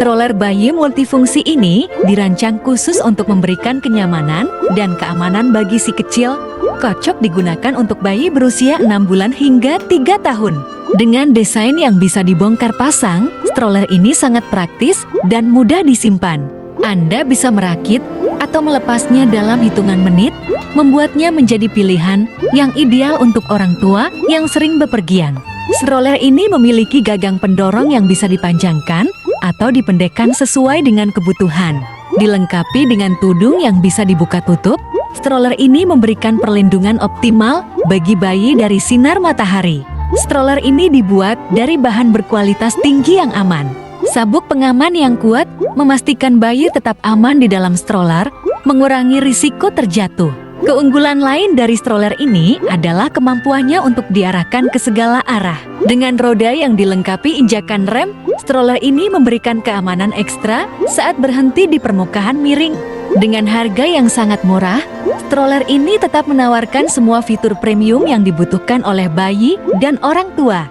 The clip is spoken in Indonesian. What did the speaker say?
Stroller bayi multifungsi ini dirancang khusus untuk memberikan kenyamanan dan keamanan bagi si kecil. Cocok digunakan untuk bayi berusia 6 bulan hingga 3 tahun. Dengan desain yang bisa dibongkar pasang, stroller ini sangat praktis dan mudah disimpan. Anda bisa merakit atau melepasnya dalam hitungan menit, membuatnya menjadi pilihan yang ideal untuk orang tua yang sering bepergian. Stroller ini memiliki gagang pendorong yang bisa dipanjangkan atau dipendekkan sesuai dengan kebutuhan. Dilengkapi dengan tudung yang bisa dibuka tutup, stroller ini memberikan perlindungan optimal bagi bayi dari sinar matahari. Stroller ini dibuat dari bahan berkualitas tinggi yang aman. Sabuk pengaman yang kuat memastikan bayi tetap aman di dalam stroller, mengurangi risiko terjatuh. Keunggulan lain dari stroller ini adalah kemampuannya untuk diarahkan ke segala arah. Dengan roda yang dilengkapi injakan rem, stroller ini memberikan keamanan ekstra saat berhenti di permukaan miring. Dengan harga yang sangat murah, stroller ini tetap menawarkan semua fitur premium yang dibutuhkan oleh bayi dan orang tua.